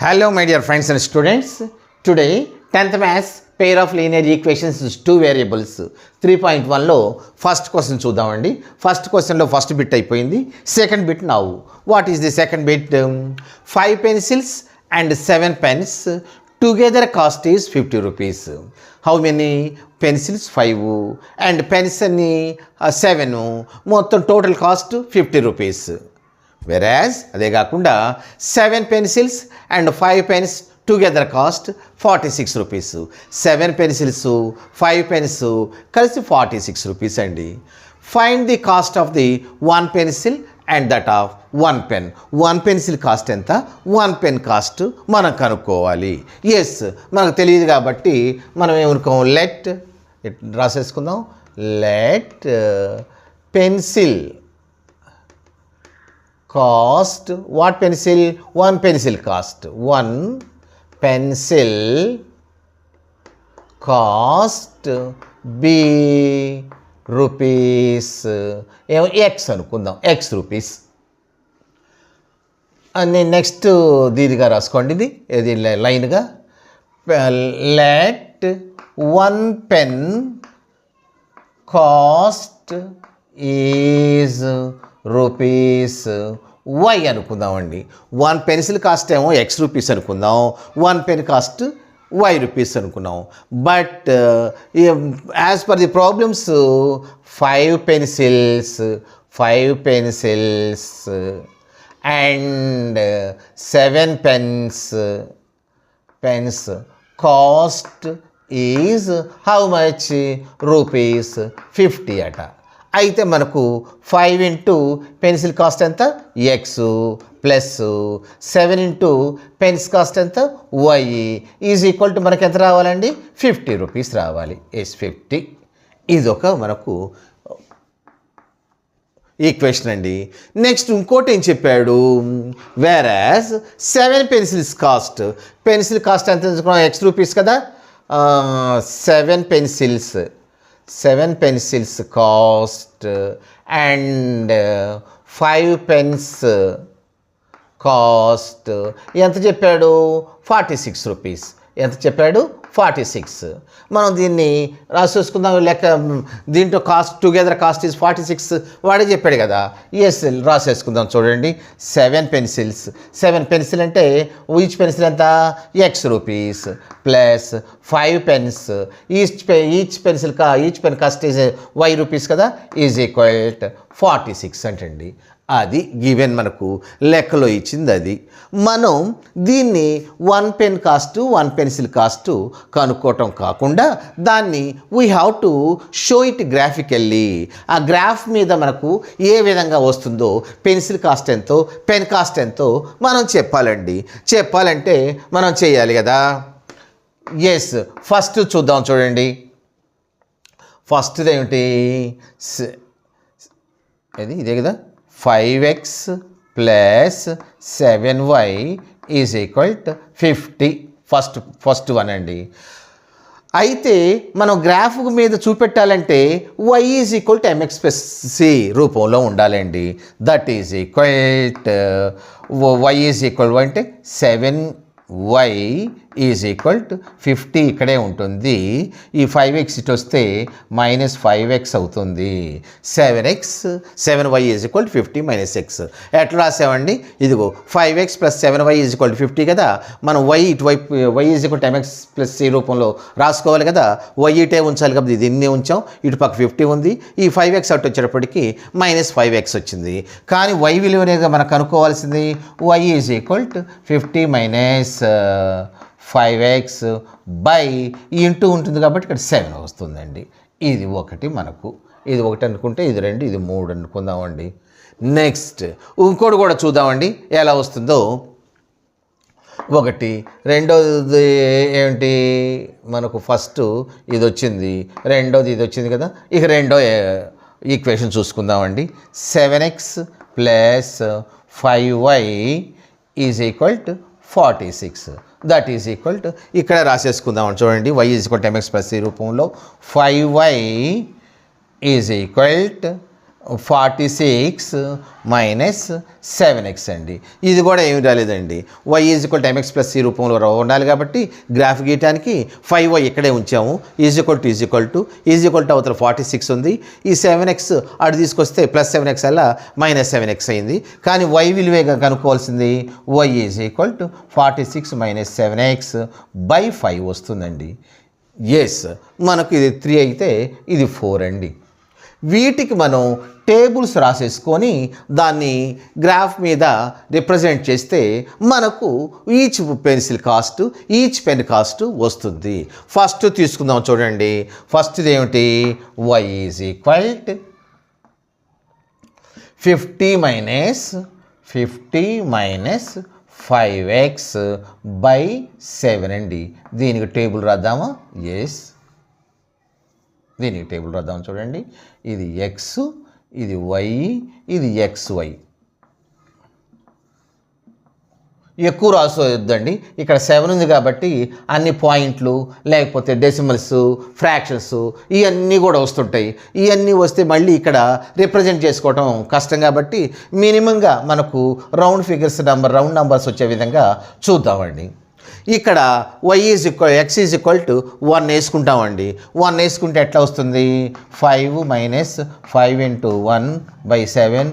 Hello my dear friends and students. Today 10th maths pair of linear equations is two variables 3.1 లో first question చూద్దామండి. First క్వశ్చన్లో first bit అయిపోయింది. Second bit now. What is the second bit? 5 pencils and 7 pens together cost is 50 rupees. How many pencils? 5 and pens అని 7. మొత్తం total cost 50 rupees. వెరాజ్ అదే కాకుండా 7 pencils and 5 pens together cost 46 rupees. 7 pencils 5 pens కలిసి 46 rupees అండి. Find the cost of the 1 pencil and that of 1 pen. 1 pencil cost ఎంత, 1 pen cost మనం కనుక్కోవాలి. ఎస్, మనకు తెలియదు కాబట్టి మనం ఏమనుకోం, లెట్ రాసేసుకుందాం. Let pencil cost, what pencil? 1 pencil cost. 1 pencil cost B rupees. X అనుకుందాం, X rupees. అని నెక్స్ట్ దీనిగా రాసుకోండి, ఇది లైన్గా. Let 1 pen cost is rupees Y అనుకుందామండి. 1 pencil కాస్ట్ ఏమో X రూపీస్ అనుకుందాం, 1 pen కాస్ట్ Y రూపీస్ అనుకున్నాం. But as per the problems 5 pencils and 7 pens cost is how much? Rupees 50 అట. అయితే మనకు 5 ఇంటూ పెన్సిల్ కాస్ట్ ఎంత? X plus 7 into pens cost ఎంత? Y is equal to మనకి ఎంత రావాలండి? 50 రూపీస్ రావాలి. ఎస్ 50. ఇదొక మనకు ఈక్వేషన్ అండి. నెక్స్ట్ ఇంకోటి ఏం చెప్పాడు? వేరాజ్ 7 pencils కాస్ట్, పెన్సిల్ కాస్ట్ ఎంత తెలుసుకున్నాం? X రూపీస్ కదా. 7 pencils cost and 5 pens cost ఎంత చెప్పాడు? 46 రూపీస్. ఎంత చెప్పాడు? 46. మనం దీన్ని రాసేసుకుందాం. లెక్క దీంట్లో కాస్ట్ టుగెదర్ కాస్ట్ ఈజ్ 46 వాడే చెప్పాడు కదా. ఎస్, రాసేసుకుందాం. చూడండి, 7 pencils. 7 pencil అంటే ఈచ్ పెన్సిల్ ఎంత? X rupees plus 5 pens. Each pen cost is Y rupees కదా, ఈజ్ ఈక్వల్ 46 అంటండి. అది గివెన్ మనకు లెక్కలో ఇచ్చింది. అది మనం దీన్ని 1 pen కాస్ట్ 1 pencil కాస్ట్ కనుక్కోవటం కాకుండా దాన్ని we have to show it graphically. ఆ గ్రాఫ్ మీద మనకు ఏ విధంగా వస్తుందో, పెన్సిల్ కాస్ట్ ఎంతో పెన్ కాస్ట్ ఎంతో మనం చెప్పాలండి. చెప్పాలంటే మనం చేయాలి కదా. ఎస్, ఫస్ట్ చూద్దాం. చూడండి, ఫస్ట్ది ఏమిటి? ఇదే కదా, 5x plus 7y is equal to 50. First one అండి. అయితే మనం గ్రాఫ్ మీద చూపెట్టాలంటే y is equal to mx plus c రూపంలో ఉండాలండి. That is equal to y is equal అంటే 7y ఈజ్ ఈక్వల్ టు 50 ఇక్కడే ఉంటుంది. ఈ 5x ఇటు వస్తే మైనస్ 5x అవుతుంది. 7y is equal to 50 minus x. ఎట్లా రాసామండి? ఇదిగో 5x plus 7y is equal to 50 కదా. మనం y ఇటువైపు y is equal to mx plus c రూపంలో రాసుకోవాలి కదా. y ఇటే ఉంచాలి కాబట్టి దీన్ని ఉంచాం. ఇటు పక్క 50 ఉంది. ఈ 5x అటు వచ్చేటప్పటికి మైనస్ 5x వచ్చింది. కానీ y విలువనేగా మనం కనుక్కోవాల్సింది. y is equal to 50 minus 5x by into ఉంటుంది కాబట్టి ఇక్కడ 7 వస్తుందండి. ఇది ఒకటి మనకు, ఇది ఒకటి అనుకుంటే ఇది 2, ఇది 3 అనుకుందామండి. నెక్స్ట్ ఇంకోటి కూడా చూద్దామండి ఎలా వస్తుందో. ఒకటి, రెండోది ఏమిటి? మనకు ఫస్ట్ ఇది వచ్చింది, రెండోది ఇది వచ్చింది కదా. ఇక రెండో ఈక్వేషన్ చూసుకుందామండి. 7x plus 5y is equal to 46. That is equal to ఇక్కడ రాసేసుకుందామని. చూడండి, y is equal to mx plus c రూపంలో 5y is equal to 46 minus 7x అండి. ఇది కూడా ఏమి రాలేదండి. y is equal to mx plus c రూపంలో ఉండాలి కాబట్టి గ్రాఫ్ గీయటానికి 5y ఇక్కడే ఉంచాము. ఈజ్ ఈక్వల్ టు అవతల 46 ఉంది. ఈ 7x అటు తీసుకొస్తే ప్లస్ 7x అలా మైనస్ 7x అయింది. కానీ y విలువేగా కనుక్కోవాల్సింది. y is equal to 46 minus 7x by 5 వస్తుందండి. ఎస్, మనకు ఇది 3 అయితే ఇది 4 అండి. వీటికి మనం టేబుల్స్ రాసేసుకొని దాన్ని గ్రాఫ్ మీద రిప్రజెంట్ చేస్తే మనకు each pencil cost, each pen cost వస్తుంది. ఫస్ట్ తీసుకుందాం చూడండి. ఫస్ట్ది ఏమిటి? y is equal to 50 minus 5x by 7 అండి. దీనికి టేబుల్ రాద్దామా? ఎస్, దీనికి టేబుల్ రాద్దాం చూడండి. ఇది x, ఇది y, ఇది xy. ఎక్కువ రాసొద్దండి. ఇక్కడ 7 ఉంది కాబట్టి అన్ని పాయింట్లు లేకపోతే డెసిమల్స్, ఫ్రాక్షన్స్ ఇవన్నీ కూడా వస్తుంటాయి. ఇవన్నీ వస్తే మళ్ళీ ఇక్కడ రిప్రజెంట్ చేసుకోవటం కష్టం కాబట్టి మినిమంగా మనకు రౌండ్ నంబర్స్ వచ్చే విధంగా చూద్దామండి. ఇక్కడ x ఈజ్ ఈక్వల్ టు 1 వేసుకుంటామండి. 1 వేసుకుంటే ఎట్లా వస్తుంది? 5 minus 5 into 1 by 7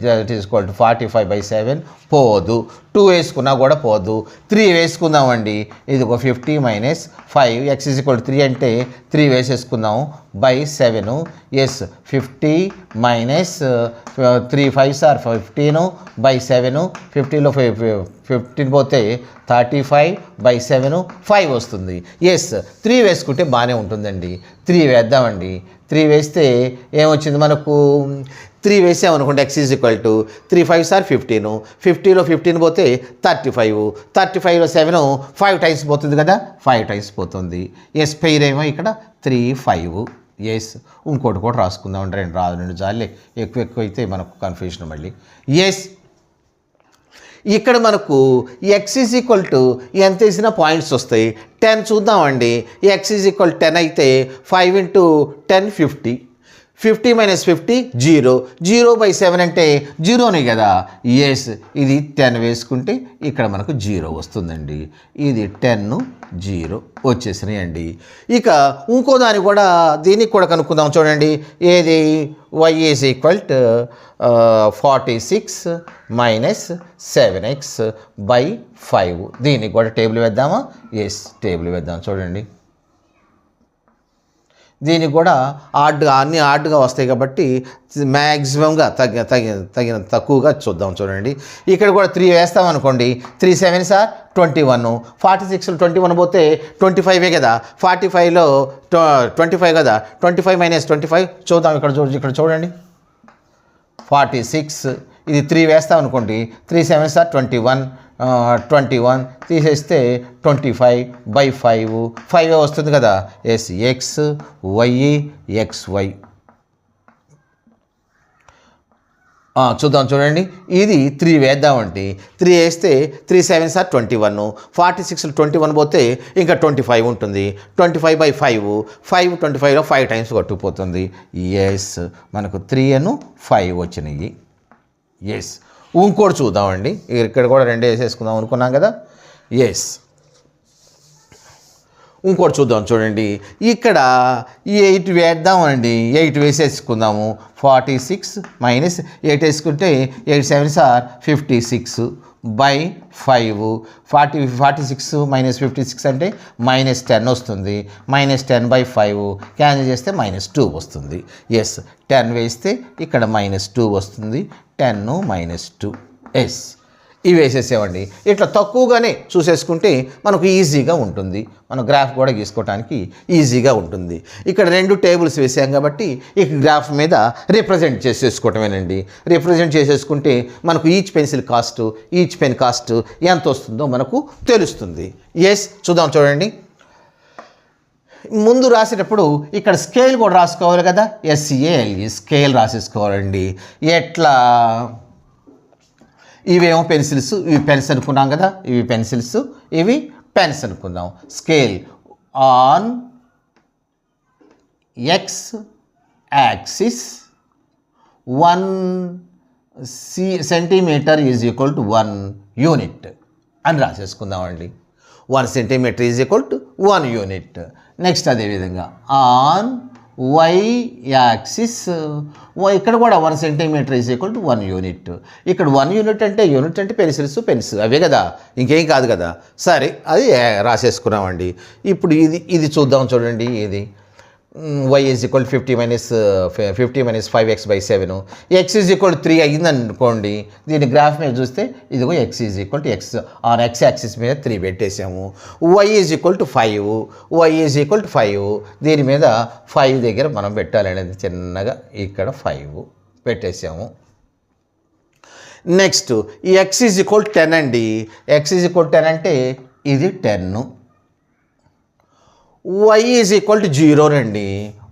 that is equal to 45 by 7 పోదు. 2 వేసుకున్నా కూడా పోదు. 3 వేసుకుందామండి. ఇది ఒక 50 minus 5 x is equal to 3 అంటే 3 వేసేసుకుందాం by 7. Yes, 50 minus 3 5s are 15 by 7. 50లో 15 పోతే 35 బై 7 5 వస్తుంది. ఎస్, 3 వేసుకుంటే బాగానే ఉంటుందండి. 3 వేద్దామండి. 3 వేస్తే ఏమొచ్చింది మనకు? 3 వేసామనుకోండి. x is equal to 3 5s are 15. 50లో 15 పోతే 35. 35లో 7 5 టైమ్స్ పోతుంది కదా, 5 టైమ్స్ పోతుంది. ఎస్, పెయిర్ ఏమో ఇక్కడ 3 5. ఎస్, ఇంకోటి కూడా రాసుకుందాం. రెండు జాలే, ఎక్కువ అయితే మనకు కన్ఫ్యూషన్ మళ్ళీ. ఎస్, ఇక్కడ మనకు x ఈజ్ ఈక్వల్ టు ఎంత వేసినా పాయింట్స్ వస్తాయి. 10 చూద్దామండి. x ఈజ్ ఈక్వల్ 10 అయితే 5 ఇంటూ 10 50. 50 మైనస్ 50 0. 0 బై 7 అంటే 0నే కదా. ఎస్, ఇది 10 వేసుకుంటే ఇక్కడ మనకు 0 వస్తుందండి. ఇది 10 0 వచ్చేసినాయండి. ఇక ఇంకో దీనికి కూడా కనుక్కుందాం చూడండి. ఏది? y is equal to 46 minus 7x by 5. దీనికి కూడా టేబుల్ వేద్దామా? ఎస్, టేబుల్ వేద్దాం చూడండి. దీనికి కూడా అన్నీ ఆర్డ్గా వస్తాయి కాబట్టి మ్యాక్సిమంగా తక్కువగా చూద్దాం చూడండి. ఇక్కడ కూడా 3 వేస్తామనుకోండి. 3 7s ఆర్ 21. 46లో 21 పోతే 25 కదా. 45లో 25 కదా. 25 మైనస్ 25 చూద్దాం. ఇక్కడ చూడండి. 46, ఇది 3 వేస్తామనుకోండి. 3 7s ఆర్ 21. 21 తీసేస్తే 25 బై 5 వస్తుంది కదా. Yes, x y xy. చూద్దాం చూడండి. ఇది 3 వేద్దామండి. 3 వేస్తే 3 7s ఆర్ 21. 46లో 21 పోతే ఇంకా 25 ఉంటుంది. 25 బై 5 25లో 5 టైమ్స్ కొట్టుకుపోతుంది. ఎస్, మనకు 3 and 5 వచ్చినాయి. ఎస్, ఇంకోటి చూద్దామండి. ఇక్కడ కూడా 2 వేసేసుకుందాం అనుకున్నాం కదా. ఎస్, ఇంకోటి చూద్దాం చూడండి. ఇక్కడ 8 వేద్దామండి. 8 వేసేసుకుందాము. 46 మైనస్ 8 వేసుకుంటే 8 7s ఆర్ 56 బై 5. 46 మైనస్ 56 అంటే మైనస్ 10 వస్తుంది. మైనస్ 10 బై 5 క్యాన్సిల్ చేస్తే మైనస్ 2 వస్తుంది. ఎస్, 10 వేస్తే ఇక్కడ మైనస్ 2 వస్తుంది. 10 మైనస్ 2. ఎస్, ఇవి వేసేసేవండి. ఇట్లా తక్కువగానే చూసేసుకుంటే మనకు ఈజీగా ఉంటుంది. మన గ్రాఫ్ కూడా గీసుకోవడానికి ఈజీగా ఉంటుంది. ఇక్కడ 2 టేబుల్స్ వేసాం కాబట్టి ఈ గ్రాఫ్ మీద రిప్రజెంట్ చేసేసుకోవటమేనండి. రిప్రజెంట్ చేసేసుకుంటే మనకు each pencil cost, each pen cost ఎంత వస్తుందో మనకు తెలుస్తుంది. ఎస్, చూద్దాం చూడండి. ముందు రాసేటప్పుడు ఇక్కడ స్కేల్ కూడా రాసుకోవాలి కదా. SCALE స్కేల్ రాసేసుకోవాలండి. ఎట్లా? ఇవేమో పెన్సిల్స్, ఇవి పెన్స్ అనుకున్నాం కదా. ఇవి పెన్సిల్స్, ఇవి పెన్స్ అనుకుందాం. Scale on x axis 1 centimetre is equal to 1 unit అని రాసేసుకుందామండి. 1 centimetre is equal to 1 unit. Next అదేవిధంగా ఆన్ వై యాక్సిస్ ఇక్కడ కూడా 1 centimetre is equal to 1 unit. ఇక్కడ 1 యూనిట్ అంటే పెన్స్ అవే కదా, ఇంకేం కాదు కదా. సరే, అది రాసేసుకున్నామండి. ఇప్పుడు ఇది చూద్దాం చూడండి. ఇది y is equal 50 minus 5x/7, x is equal 3 అయ్యింది అనుకోండి. దీని గ్రాఫ్ మీద చూస్తే ఇదిగో x is equal to x on x axis మీద 3 పెట్టేసాము. y ఈజ్ ఈక్వల్ టు 5, దీని మీద 5 దగ్గర మనం పెట్టాలనేది చిన్నగా ఇక్కడ 5 పెట్టేసాము. నెక్స్ట్ ఈ x ఈజ్ ఈక్వల్ 10 అండి. x ఈజ్ ఈక్వల్ 10 అంటే ఇది 10. y ఈజ్ ఈక్వల్ టు 0 అండి.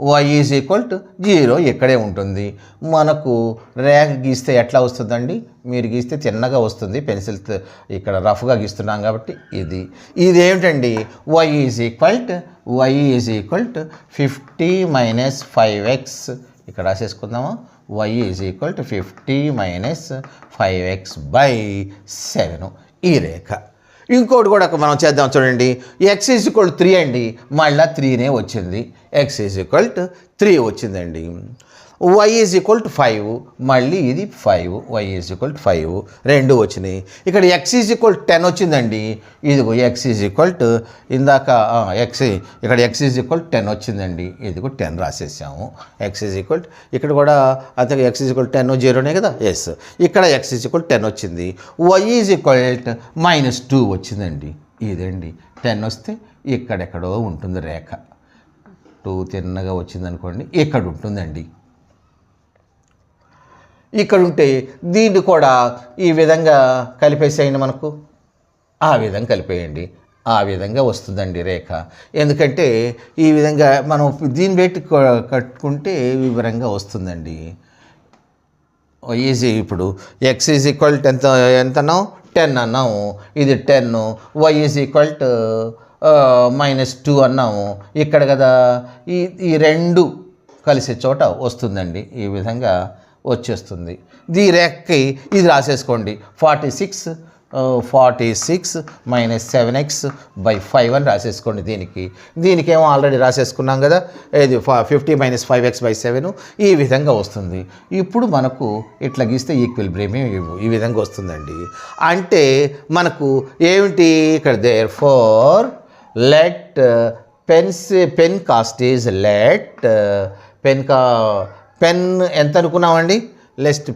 y ఈజ్ ఈక్వల్ టు 0 ఇక్కడే ఉంటుంది. మనకు రేఖ గీస్తే ఎట్లా వస్తుందండి? మీరు గీస్తే చిన్నగా వస్తుంది, పెన్సిల్ ఇక్కడ రఫ్గా గీస్తున్నాం కాబట్టి ఇదేమిటండి? y is equal to 50 minus 5x ఇక్కడ రాసేసుకుందామా. y is equal to 50 minus 5x/7 ఈ రేఖ. ఇంకోటి కూడా మనం చేద్దాం చూడండి. x ఈజ్ ఈక్వల్ 3 అండి, మళ్ళీ 3నే వచ్చింది. x ఈజ్ ఈక్వల్ 3 వచ్చిందండి. y ఈజ్ ఈక్వల్ 5, మళ్ళీ ఇది 5, y ఈజ్ ఈక్వల్ 5 రెండు వచ్చినాయి. ఇక్కడ x ఈజ్ ఈక్వల్ 10 వచ్చిందండి. ఇదిగో x ఈజ్ ఈక్వల్ ఇందాక ఇక్కడ x ఈజ్ ఈక్వల్ 10 వచ్చిందండి. ఇదిగో 10 రాసేసాము. x ఈజ్ ఈక్వల్ ఇక్కడ కూడా అంతే, x ఈజ్ ఈక్వల్ 10 0నే కదా. ఎస్, ఇక్కడ x ఈజ్ ఈక్వల్ 10 వచ్చింది. y ఈజ్ ఈక్వల్ -2 వచ్చిందండి. ఇదండి 10 వస్తే ఇక్కడెక్కడో ఉంటుంది రేఖ. 2 తిన్నగా వచ్చిందనుకోండి, ఇక్కడ ఉంటుందండి. ఇక్కడ ఉంటే దీన్ని కూడా ఈ విధంగా కలిపేసేయండి. మనకు ఆ విధంగా కలిపేయండి, ఆ విధంగా వస్తుందండి రేఖ. ఎందుకంటే ఈ విధంగా మనం దీన్ని పెట్టి కట్టుకుంటే వివరంగా వస్తుందండి. ఈజీ. ఇప్పుడు x ఈజ్ ఈక్వల్ ఎంత అన్నాం? 10 అన్నాము. ఇది 10. y ఈజ్ ఈక్వల్ -2 అన్నాము. ఇక్కడ కదా ఈ రెండు కలిసే చోట వస్తుందండి. ఈ విధంగా వచ్చేస్తుంది. ఈ రేఖకి ఇది రాసేసుకోండి. 46 మైనస్ 7x/5 అని రాసేసుకోండి. దీనికేమో ఆల్రెడీ రాసేసుకున్నాం కదా. ఇది 50 మైనస్ 5x/7 ఈ విధంగా వస్తుంది. ఇప్పుడు మనకు ఇట్లా గీస్తే ఈక్విలిబ్రియం ఈ విధంగా వస్తుందండి. అంటే మనకు ఏమిటి ఇక్కడ? Therefore let pen cost is pen ఎంత అనుకున్నామండి?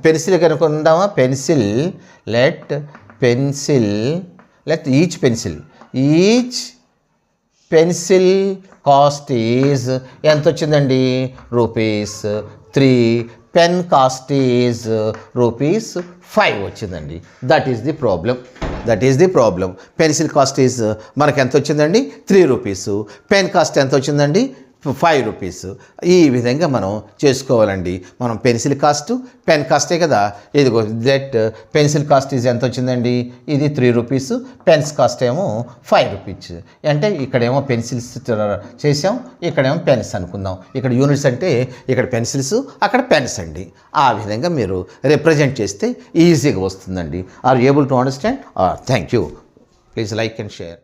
పెన్సిల్ కనుక్కుందామా? ఈచ్ పెన్సిల్ కాస్ట్ ఈజ్ ఎంత వచ్చిందండి? ₹3. పెన్ కాస్ట్ ఈజ్ ₹5 వచ్చిందండి. That is the problem. Pencil cost is మనకు ఎంత వచ్చిందండి? ₹3. పెన్ కాస్ట్ ఎంత వచ్చిందండి? ₹5. ఈ విధంగా మనం చేసుకోవాలండి. మనం పెన్సిల్ కాస్ట్, పెన్ కాస్టే కదా. ఇదిగో దట్ పెన్సిల్ కాస్ట్ ఈజ్ ఎంత వచ్చిందండి? ఇది ₹3. పెన్స్ కాస్ట్ ఏమో ₹5. అంటే ఇక్కడేమో పెన్సిల్స్ చేసాం, ఇక్కడేమో పెన్స్ అనుకుందాం. ఇక్కడ యూనిట్స్ అంటే ఇక్కడ పెన్సిల్స్, అక్కడ పెన్స్ అండి. ఆ విధంగా మీరు రిప్రజెంట్ చేస్తే ఈజీగా వస్తుందండి. Are able to understand? Thank you. Please like and share.